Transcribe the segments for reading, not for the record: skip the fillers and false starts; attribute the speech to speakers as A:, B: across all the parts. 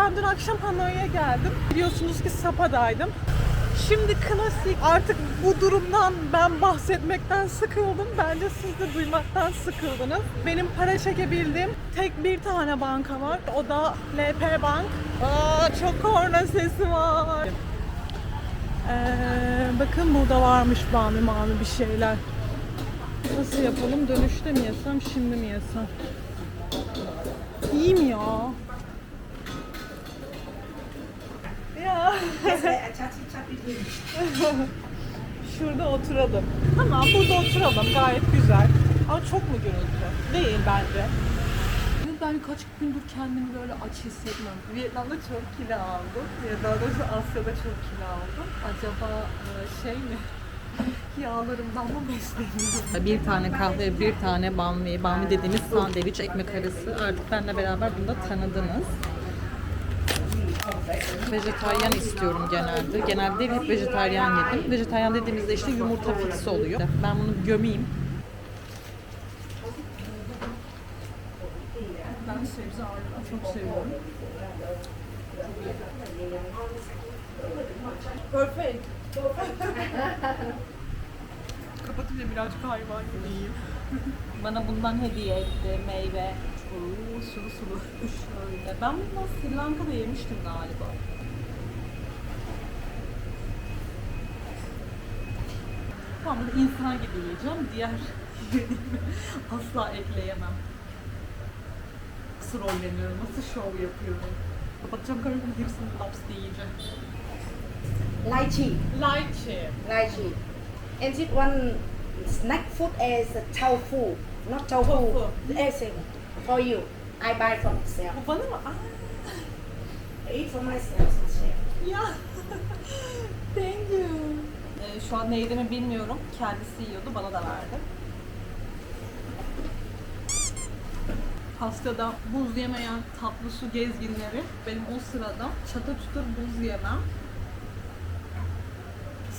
A: ben dün akşam Hanoi'ye geldim. Biliyorsunuz ki Sapa'daydım. Şimdi klasik. Artık bu durumdan ben bahsetmekten sıkıldım. Bence siz de duymaktan sıkıldınız. Benim para çekebildiğim tek bir tane banka var. O da LP Bank. Çok korna sesi var. Bakın burada varmış bami bir şeyler. Nasıl yapalım? Dönüşte mi yesem, şimdi mi yesem? İyiyim ya. Ya. Şurada oturalım. Tamam, burada oturalım. Gayet güzel. Ama çok mu gürültü? Değil bence. Ben kaç gündür kendimi böyle aç hissetmem. Vietnam'da çok kilo aldım. Ya daha doğrusu Asya'da çok kilo aldım. Acaba şey mi? Yağlarımdan mı besleniyorum? Bir tane kahve, bir tane bami. Bami dediğimiz sandviç, ekmek arası. Artık benimle beraber bunu da tanıdınız. Vejetaryen istiyorum genelde. Genelde değil, hep vejetaryen yedim. Vejetaryen dediğimizde işte yumurta fix oluyor. Ben bunu gömeyim. Ben sebze ağırlığı çok seviyorum. Perfect. Kapatınca birazcık hayvan gibi yiyeyim. Bana bundan hediye etti, meyve. Sulu sulu. Şöyle. Ben bundan Sri Lanka'da yemiştim galiba. Tamam, bunu insan gibi yiyeceğim. Diğer asla ekleyemem. Nasıl rolleniyorum, nasıl şov yapıyorum. Kapatacağım karnımın hepsini laps diye yiyeceğim.
B: Lychee.
A: Lychee.
B: Lychee. And this one snack food is tofu. Not tofu.
A: Tofu.
B: It's for you. I buy from myself.
A: Bu bana mı?
B: I eat for myself.
A: Ya. Thank you. Şu an ne yediğimi bilmiyorum. Kendisi yiyordu, bana da verdi. Asya'da buz yemeyen tatlı su gezginleri, benim o sırada çata çutur buz yemem.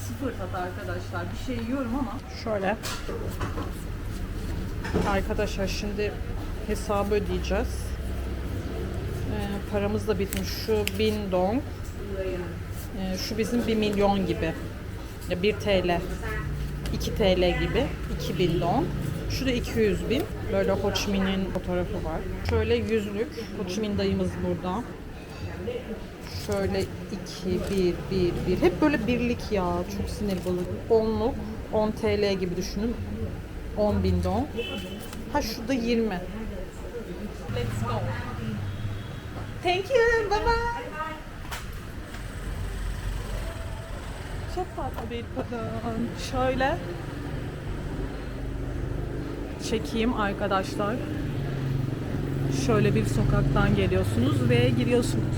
A: Sıfır tat arkadaşlar. Bir şey yiyorum ama. Şöyle. Arkadaşlar şimdi hesabı ödeyeceğiz. Paramız da bitmiş. Şu 1000 dong. Şu bizim 1 milyon gibi. 1 TL. 2 TL gibi. 2000 dong. Şurada 200 bin. Böyle Ho Chi Minh'in fotoğrafı var. Şöyle yüzlük. Ho Chi Minh dayımız burada. Şöyle 2, 1. Hep böyle birlik ya. Çok sinir bozucu. 10'luk. 10 TL gibi düşünün. 10 bin dong. Ha şurada 20. Let's go. Thank you. Bye bye. Çok tatlı bir kadın. Şöyle çekeyim arkadaşlar. Şöyle bir sokaktan geliyorsunuz ve giriyorsunuz.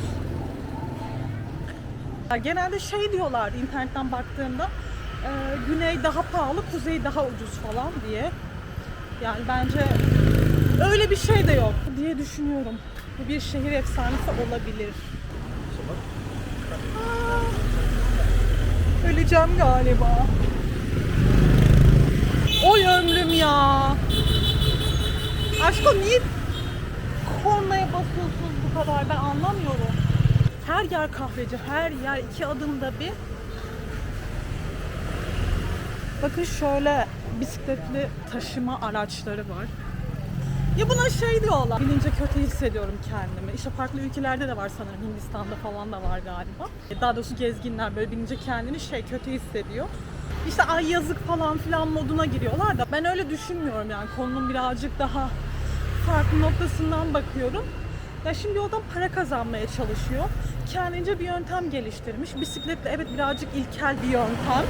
A: Genelde şey diyorlar internetten baktığımda güney daha pahalı, kuzey daha ucuz falan diye. Yani bence öyle bir şey de yok diye düşünüyorum. Bu bir şehir efsanesi olabilir. Öleceğim galiba. Oy ömrüm ya. Aşkım niye kornaya basıyorsunuz bu kadar, ben anlamıyorum. Her yer kahveci, her yer 2 adımda bir. Bakın şöyle bisikletli taşıma araçları var. Ya buna şey diyorlar, binince kötü hissediyorum kendimi. İşte farklı ülkelerde de var sanırım, Hindistan'da falan da var galiba. Daha doğrusu gezginler böyle binince kendini kötü hissediyor. İşte ay yazık falan filan moduna giriyorlar da ben öyle düşünmüyorum yani, konunun birazcık daha farklı noktasından bakıyorum. Ya şimdi o adam para kazanmaya çalışıyor. Kendince bir yöntem geliştirmiş. Bisikletle evet birazcık ilkel bir yöntem.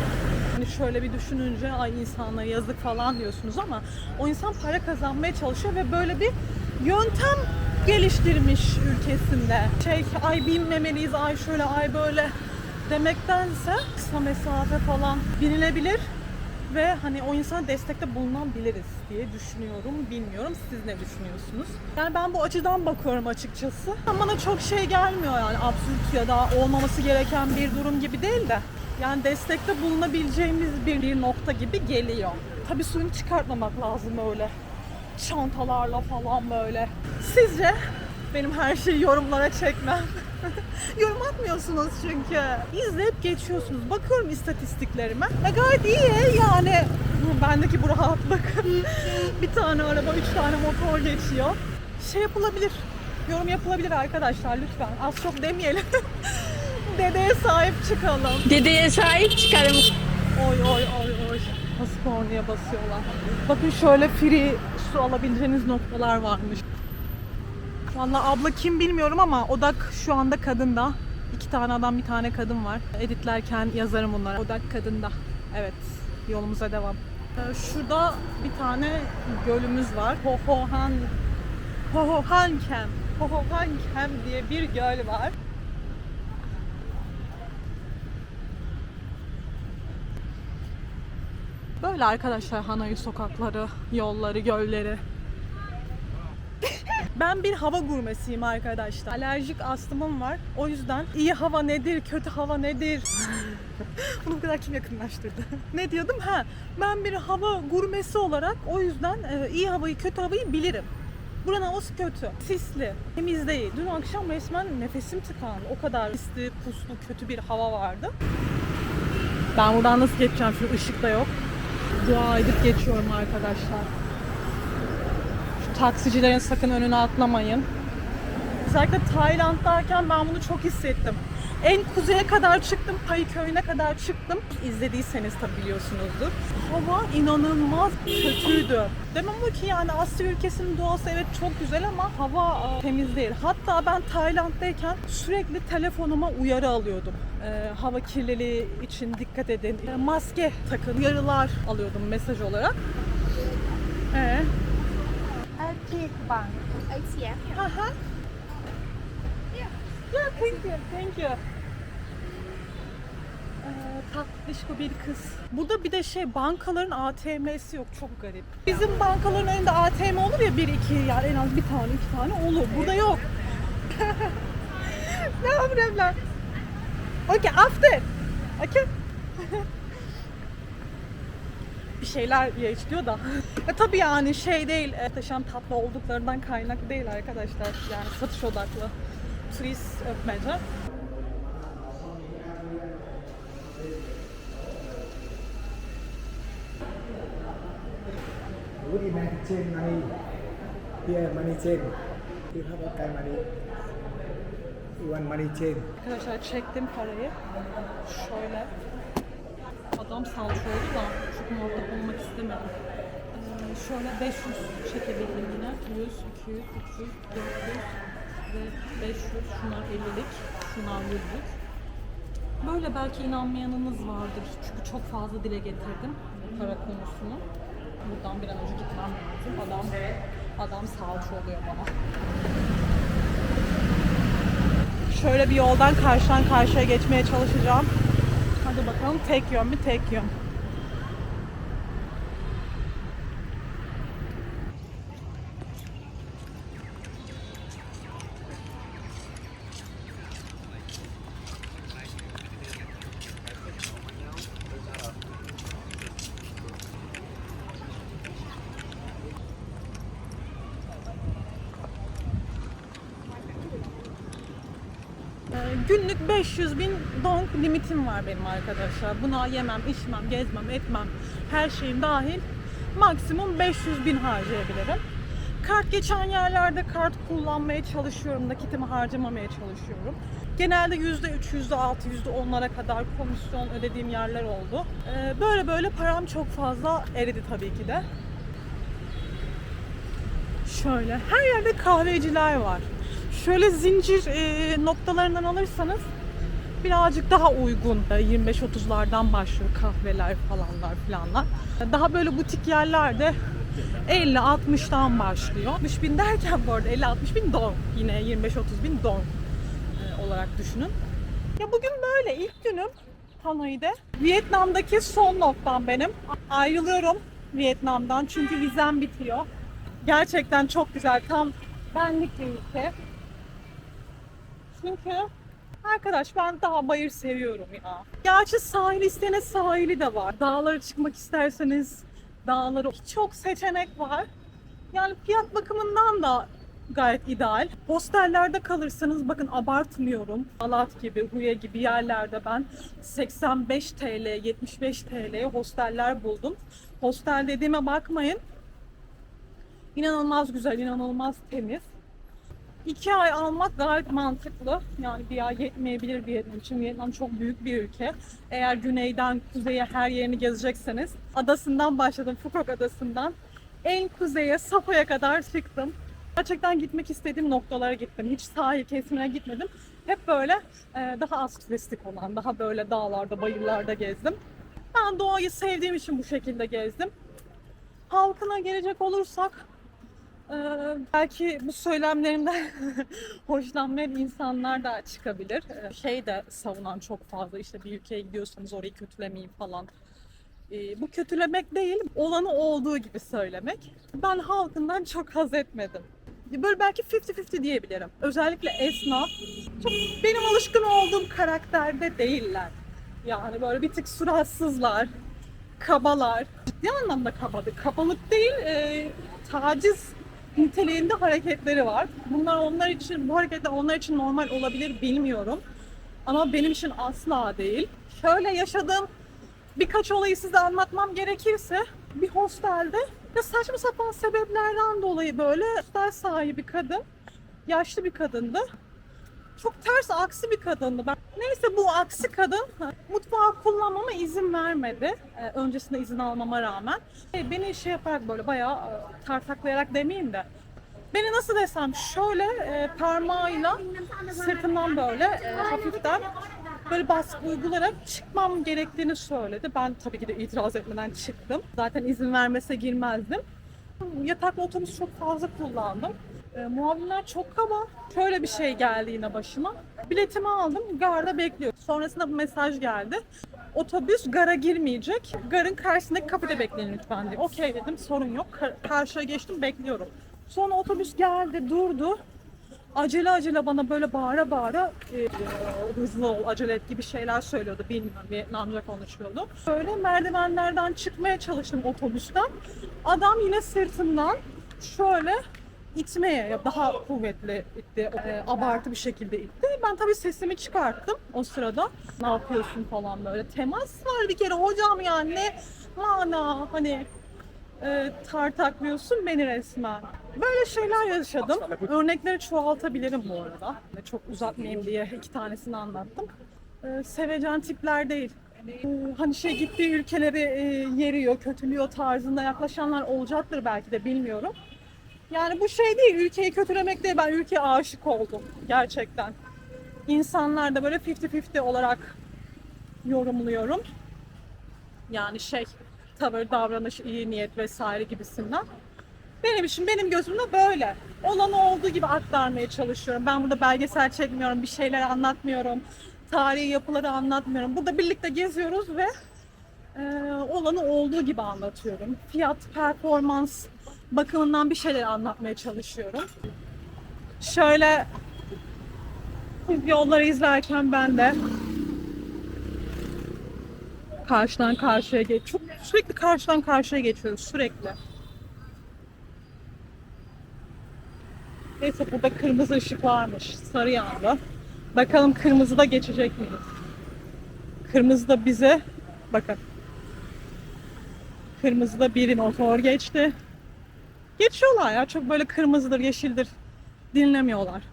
A: Hani şöyle bir düşününce ay insanlara yazık falan diyorsunuz ama o insan para kazanmaya çalışıyor ve böyle bir yöntem geliştirmiş ülkesinde. Ay binmemeliyiz, ay şöyle, ay böyle demektense kısa mesafe falan binilebilir ve hani o insana destekte bulunabiliriz diye düşünüyorum. Bilmiyorum, siz ne düşünüyorsunuz? Yani ben bu açıdan bakıyorum açıkçası. Bana çok şey gelmiyor yani, absürt ya da olmaması gereken bir durum gibi değil de yani destekte bulunabileceğimiz bir nokta gibi geliyor. Tabii suyunu çıkartmamak lazım öyle çantalarla falan böyle. Sizce Benim her şeyi yorumlara çekmem. Yorum atmıyorsunuz çünkü. İzleyip geçiyorsunuz. Bakıyorum istatistiklerime. Gayet iyi yani. Bendeki bu rahatlık. Bir tane araba, 3 tane motor geçiyor. Şey yapılabilir. Yorum yapılabilir arkadaşlar lütfen. Az çok demeyelim. Dedeye sahip çıkalım.
C: Dedeye sahip çıkarım.
A: Oy oy oy oy. Nasıl kornaya basıyorlar. Bakın şöyle free su alabileceğiniz noktalar varmış. Vallahi abla kim bilmiyorum ama odak şu anda kadında. 2 tane adam, bir tane kadın var. Editlerken yazarım bunlara. Odak kadında. Evet, yolumuza devam. Şurada bir tane gölümüz var. Hohohankem diye bir göl var. Böyle arkadaşlar Hanoi sokakları, yolları, gölleri. Ben bir hava gurmesiyim arkadaşlar. Alerjik astımım var. O yüzden iyi hava nedir, kötü hava nedir? Bunu bu kadar kim yakınlaştırdı? Ne diyordum? Ben bir hava gurmesi olarak o yüzden iyi havayı, kötü havayı bilirim. Buranın havası kötü, sisli, temiz değil. Dün akşam resmen nefesim tıkandı. O kadar sisli, puslu, kötü bir hava vardı. Ben buradan nasıl geçeceğim? Şu ışık da yok. Dua edip geçiyorum arkadaşlar. Şu taksicilerin sakın önüne atlamayın. Özellikle Tayland'dayken ben bunu çok hissettim. En kuzeye kadar çıktım, Pai köyüne kadar çıktım. İzlediyseniz tabi biliyorsunuzdur. Hava inanılmaz kötüydü. Demem o ki yani Asya ülkesinin doğası evet çok güzel ama hava temiz değil. Hatta ben Tayland'dayken sürekli telefonuma uyarı alıyordum. Hava kirliliği için dikkat edin. Maske takın, uyarılar alıyordum mesaj olarak. Erkek bank.
C: ATM.
A: Aha. Yeah, thank you. Tatlışko bir kız. Burada bir de bankaların ATM'si yok, çok garip. Bizim bankaların önünde ATM olur ya, 1-2 yani en az bir tane, 2 tane olur. Burada yok. Ne problem? Okay, after. Okay. Bir şeyler diyor da. Tabii yani değil, muhteşem tatlı olduklarından kaynaklı değil arkadaşlar. Yani satış odaklı. Turist öpmece.
D: Woody money chain money. Here money chain. You have a kind money. You want money chain.
A: Arkadaşlar çektim parayı. Şöyle. Adam salça oldu da çok muhatap olmak istemedim. Şöyle 500 çekebildim yine. 100, 200, 300, 400 ve 500. Şunlar 50'lik. Şunlar 100'lük. Böyle belki inanmayanınız vardır. Çünkü çok fazla dile getirdim para konusunu. Buradan bir an önce gitmem lazım. Adam salça oluyor bana. Şöyle bir yoldan karşıdan karşıya geçmeye çalışacağım. Hadi bakalım, tek yön mü? Tek yön. Günlük 500.000 dong limitim var benim arkadaşlar. Buna yemem, içmem, gezmem, etmem, her şeyim dahil maksimum 500.000 harcayabilirim. Kart geçen yerlerde kart kullanmaya çalışıyorum, nakitimi harcamamaya çalışıyorum. Genelde %3, %6, %10'lara kadar komisyon ödediğim yerler oldu. Böyle param çok fazla eridi tabii ki de. Şöyle, her yerde kahveciler var. Şöyle zincir noktalarından alırsanız birazcık daha uygun. 25-30'lardan başlıyor kahveler falanlar. Daha böyle butik yerlerde 50-60'dan başlıyor. 60.000 derken bu arada 50-60.000 dong. Yine 25-30.000 dong olarak düşünün. Ya bugün böyle ilk günüm Hanoi'de. Vietnam'daki son noktam benim. Ayrılıyorum Vietnam'dan çünkü vizem bitiyor. Gerçekten çok güzel. Tam benlik bir ülke. Çünkü arkadaş ben dağ bayır seviyorum ya. Gerçi sahil isteyene sahili de var. Dağlara çıkmak isterseniz dağları, çok seçenek var. Yani fiyat bakımından da Gayet ideal. Hostellerde kalırsanız bakın abartmıyorum. Alat gibi, Huye gibi yerlerde ben 85 TL, 75 TL'ye hosteller buldum. Hostel dediğime bakmayın. İnanılmaz güzel, inanılmaz temiz. 2 ay almak gayet mantıklı. Yani bir ay yetmeyebilir Vietnam için. Vietnam çok büyük bir ülke. Eğer güneyden kuzeye her yerini gezecekseniz, adasından başladım, Phuket adasından. En kuzeye, Sapo'ya kadar çıktım. Gerçekten gitmek istediğim noktalara gittim. Hiç sahil kesimine gitmedim. Hep böyle daha az turistik olan, daha böyle dağlarda, bayırlarda gezdim. Ben doğayı sevdiğim için bu şekilde gezdim. Halkına gelecek olursak, belki bu söylemlerimden hoşlanmayan insanlar da çıkabilir. Şey de savunan çok fazla, işte bir ülkeye gidiyorsanız orayı kötülemeyin falan. Bu kötülemek değil, olanı olduğu gibi söylemek. Ben halkından çok haz etmedim. Böyle belki 50-50 diyebilirim. Özellikle esnaf. Çok benim alışkın olduğum karakterde değiller. Yani böyle bir tık suratsızlar, kabalar. Ciddi anlamda kabadır. Kabalık değil, taciz niteliğinde hareketleri var. Bunlar onlar için, bu hareketler onlar için normal olabilir bilmiyorum. Ama benim için asla değil. Şöyle yaşadığım birkaç olayı size anlatmam gerekirse, bir hostelde ya saçma sapan sebeplerden dolayı böyle hostel sahibi kadın, yaşlı bir kadındı. Çok ters, aksi bir kadındı. Neyse, bu aksi kadın mutfağı kullanmama izin vermedi. Öncesinde izin almama rağmen. Beni şey yaparak böyle bayağı tartaklayarak demeyeyim de. Beni nasıl desem, şöyle parmağıyla sırtımdan böyle hafiften böyle baskı uygularak çıkmam gerektiğini söyledi. Ben tabii ki de itiraz etmeden çıktım. Zaten izin vermese girmezdim. Yataklı otobüs çok fazla kullandım. Muavinler çok kaba. Şöyle bir şey geldi yine başıma. Biletimi aldım, garda bekliyorum. Sonrasında bu mesaj geldi. Otobüs gara girmeyecek. Garın karşısındaki kafede bekleyin lütfen diye. Okey dedim, sorun yok. Karşıya geçtim, bekliyorum. Sonra otobüs geldi, durdu. Acele acele bana böyle bağıra bağıra hızlı ol, acele et gibi şeyler söylüyordu. Bilmiyorum, Vietnamca konuşuyordu. Böyle merdivenlerden çıkmaya çalıştım otobüsten. Adam yine sırtımdan şöyle itmeye, daha kuvvetli itti, abartı bir şekilde itti. Ben tabii sesimi çıkarttım o sırada. Ne yapıyorsun falan böyle. Temas var bir kere hocam, yani ne mana hani tartaklıyorsun beni resmen. Böyle şeyler yaşadım. Örnekleri çoğaltabilirim bu arada. Çok uzatmayayım diye 2 tanesini anlattım. Sevecen tipler değil. Hani şey, gittiği ülkeleri yeriyor, kötülüyor tarzında yaklaşanlar olacaktır belki de, bilmiyorum. Yani bu şey değil, ülkeyi kötülemek değil. Ben ülkeye aşık oldum gerçekten. İnsanlar da böyle 50-50 olarak yorumluyorum. Yani şey, tavır, davranış, iyi niyet vesaire gibisinden. Benim için, benim gözümde böyle. Olanı olduğu gibi aktarmaya çalışıyorum. Ben burada belgesel çekmiyorum, bir şeyler anlatmıyorum. Tarihi yapıları anlatmıyorum. Burada birlikte geziyoruz ve olanı olduğu gibi anlatıyorum. Fiyat, performans bakımından bir şeyler anlatmaya çalışıyorum. Şöyle siz yolları izlerken ben de karşıdan karşıya sürekli karşıdan karşıya geçiyoruz, sürekli. Neyse, burada kırmızı ışık varmış, sarı yandı. Bakalım kırmızıda geçecek miyiz? Kırmızıda bize, bakın. Kırmızıda biri motor geçti. Geçiyorlar ya, çok böyle kırmızıdır, yeşildir dinlemiyorlar.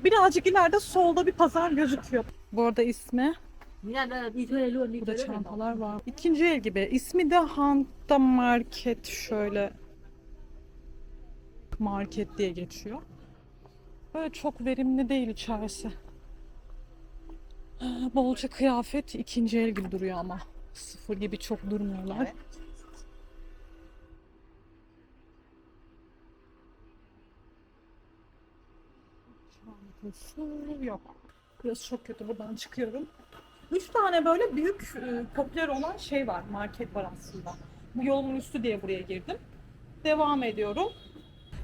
A: Birazcık ileride solda bir pazar gözüküyor. Bu arada ismi, burada çantalar var. İkinci el gibi. İsmi de Hanta Market, şöyle market diye geçiyor. Böyle çok verimli değil içerisi. Bolca kıyafet, ikinci el gibi duruyor ama sıfır gibi çok durmuyorlar. Çantası yok. Burası çok kötü, buradan çıkıyorum. 3 tane böyle büyük popüler olan şey var, market var aslında. Bu yolumun üstü diye buraya girdim. Devam ediyorum.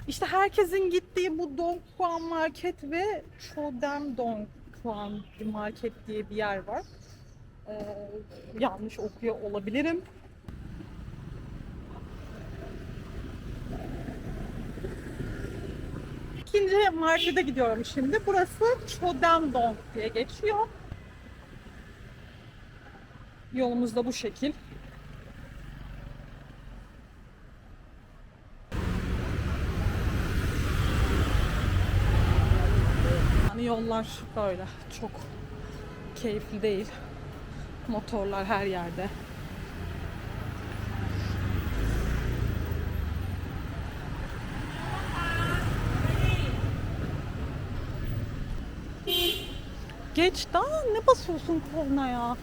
A: İşte herkesin gittiği bu Dong Quan Market ve Chodam Dong Quan Market diye bir yer var. Yanlış okuyor olabilirim. İkinci markete gidiyorum şimdi. Burası Chodendong diye geçiyor. Yolumuz da bu şekil. Yani yollar böyle çok keyifli değil. Motorlar her yerde. Geç daha ne basıyorsun koluna ya?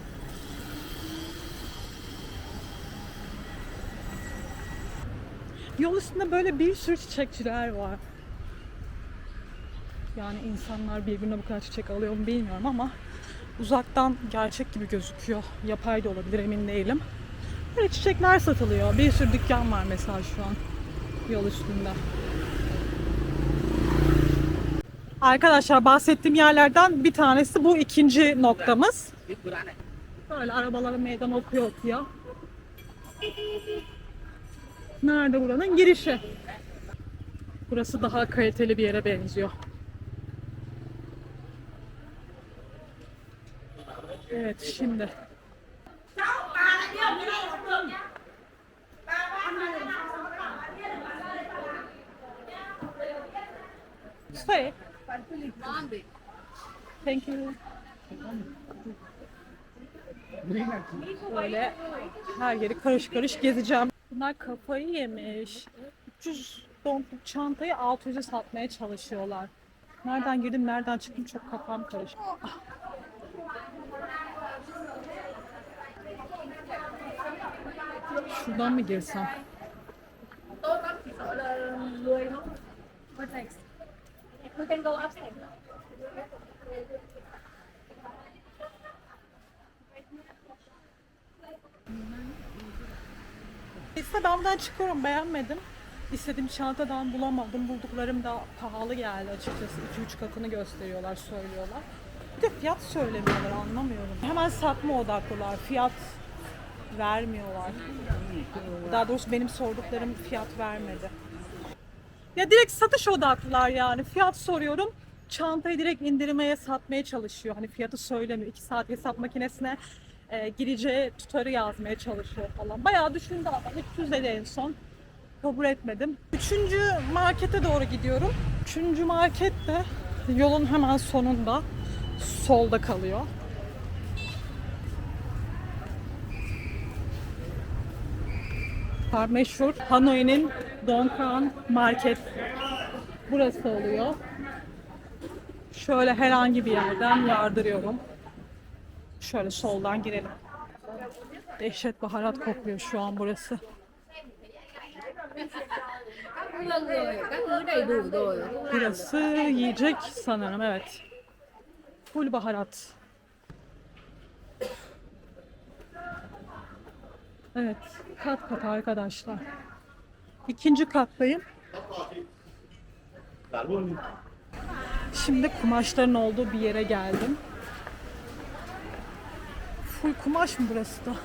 A: Yol üstünde böyle bir sürü çiçekçiler var. Yani insanlar birbirine bu kadar çiçek alıyor mu bilmiyorum ama uzaktan gerçek gibi gözüküyor. Yapay da olabilir, emin değilim. Böyle çiçekler satılıyor. Bir sürü dükkan var mesela şu an yol üstünde. Arkadaşlar bahsettiğim yerlerden bir tanesi bu ikinci noktamız. Böyle arabalara meydan okuyor. Nerede buranın girişi? Burası daha kaliteli bir yere benziyor. Evet şimdi. Sorry. Thank you. Böyle her yeri karış karış gezeceğim. Bunlar kafayı yemiş. 300 donluk çantayı 600'e satmaya çalışıyorlar. Nereden girdim, nereden çıktım çok kafam karıştı. Ah. Şuradan mı girsem?
C: What next? We can go upstairs.
A: İşte ben buradan çıkıyorum, beğenmedim. İstediğim çantadan bulamadım. Bulduklarım da pahalı geldi açıkçası. 2-3 katını gösteriyorlar, söylüyorlar. Bir de fiyat söylemiyorlar, anlamıyorum. Hemen satma odaklılar, fiyat vermiyorlar. Daha doğrusu benim sorduklarım fiyat vermedi. Ya direkt satış odaklılar yani. Fiyat soruyorum, çantayı direkt indirmeye, satmaya çalışıyor. Hani fiyatı söylemiyor. 2 saat hesap makinesine gireceği tutarı yazmaya çalışıyor falan. Bayağı düşündü adam. 300 dedi en son. Kabul etmedim. Üçüncü markete doğru gidiyorum. Üçüncü market de yolun hemen sonunda. Solda kalıyor. Meşhur Hanoi'nin Dongkan Market burası oluyor. Şöyle herhangi bir yerden yardırıyorum. Şöyle soldan girelim. Dehşet baharat kokuyor şu an burası. Burası yiyecek sanırım, evet. Full baharat. Evet, kat kat arkadaşlar. İkinci kattayım. Şimdi kumaşların olduğu bir yere geldim. Full kumaş mı burası da?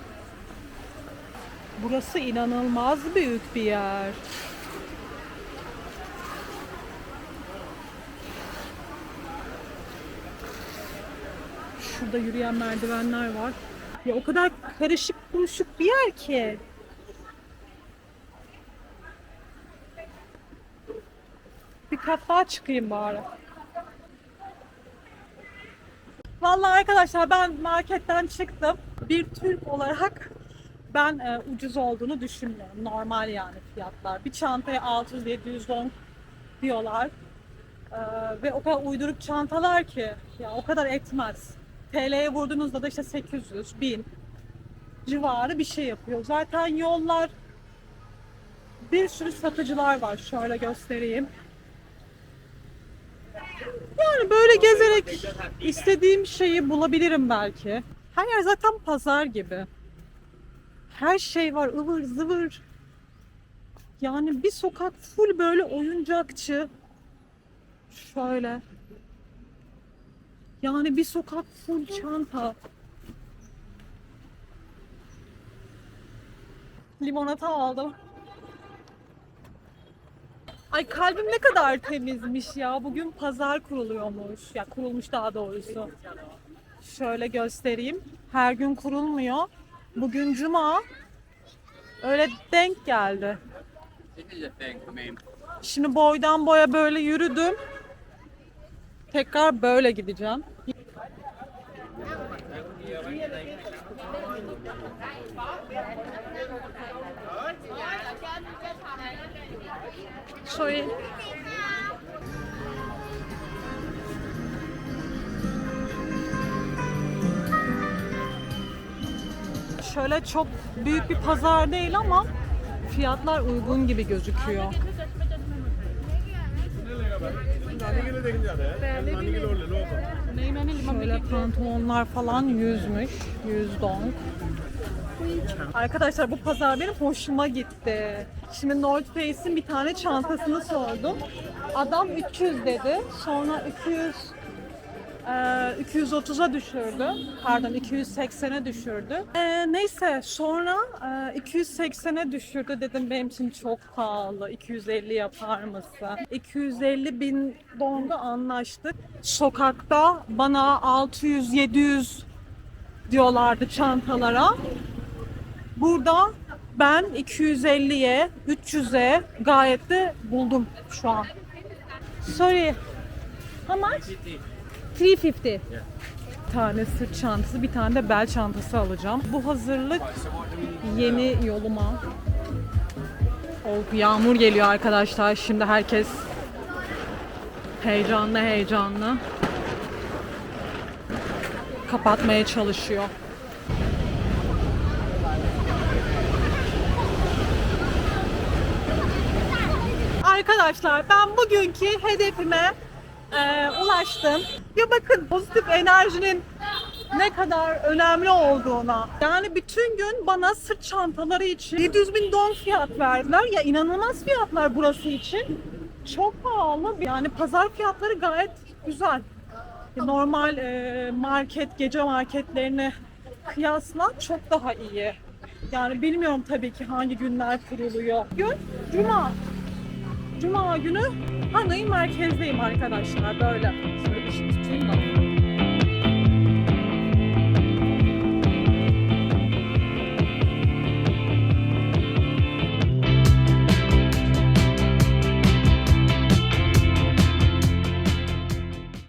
A: Burası inanılmaz büyük bir yer. Şurada yürüyen merdivenler var. Ya o kadar karışık kuruşuk bir yer ki. Bir kat daha çıkayım bari. Vallahi arkadaşlar ben marketten çıktım. Bir Türk olarak ben ucuz olduğunu düşünmüyorum. Normal yani fiyatlar. Bir çantaya 600-710 diyorlar. Ve o kadar uyduruk çantalar ki ya o kadar etmez. TL'ye vurduğunuzda da işte 800, 1000 civarı bir şey yapıyor. Zaten yollar, bir sürü satıcılar var. Şöyle göstereyim. Yani böyle gezerek istediğim şeyi bulabilirim belki. Her yer zaten pazar gibi. Her şey var, ıvır zıvır. Yani bir sokak full böyle oyuncakçı. Şöyle. Yani bir sokak full çanta. Limonata aldım. Ay kalbim ne kadar temizmiş ya. Bugün pazar kuruluyormuş. Ya kurulmuş daha doğrusu. Şöyle göstereyim. Her gün kurulmuyor. Bugün cuma. Öyle denk geldi. Şimdi boydan boya böyle yürüdüm. Tekrar böyle gideceğim. Sorry. Şöyle çok büyük bir pazar değil ama fiyatlar uygun gibi gözüküyor. Şöyle pantolonlar falan 100'müş. 100 dong. Arkadaşlar bu pazar benim hoşuma gitti. Şimdi North Face'in bir tane çantasını sordum. Adam 300 dedi. Sonra 230'a düşürdü. Pardon 280'e düşürdü. Neyse sonra 280'e düşürdü dedim benim için çok pahalı. 250 yapar mısın? 250 bin donga anlaştık. Sokakta bana 600-700 diyorlardı çantalara. Burada ben 250'ye, 300'e gayet de buldum şu an. Sorry. How much? 350. Bir tane sırt çantası, bir tane de bel çantası alacağım. Bu hazırlık yeni yoluma. Oh, yağmur geliyor arkadaşlar. Şimdi herkes heyecanlı kapatmaya çalışıyor. Arkadaşlar ben bugünkü hedefime ulaştım. Ya bakın pozitif enerjinin ne kadar önemli olduğuna. Yani bütün gün bana sırt çantaları için 700 bin dong fiyat verdiler. Ya inanılmaz fiyatlar burası için. Çok pahalı. Yani pazar fiyatları gayet güzel. Normal market, gece marketlerine kıyasla çok daha iyi. Yani bilmiyorum tabii ki hangi günler kuruluyor. Gün Cuma. Cuma günü Hanoi'nin merkezdeyim arkadaşlar böyle. Şöyle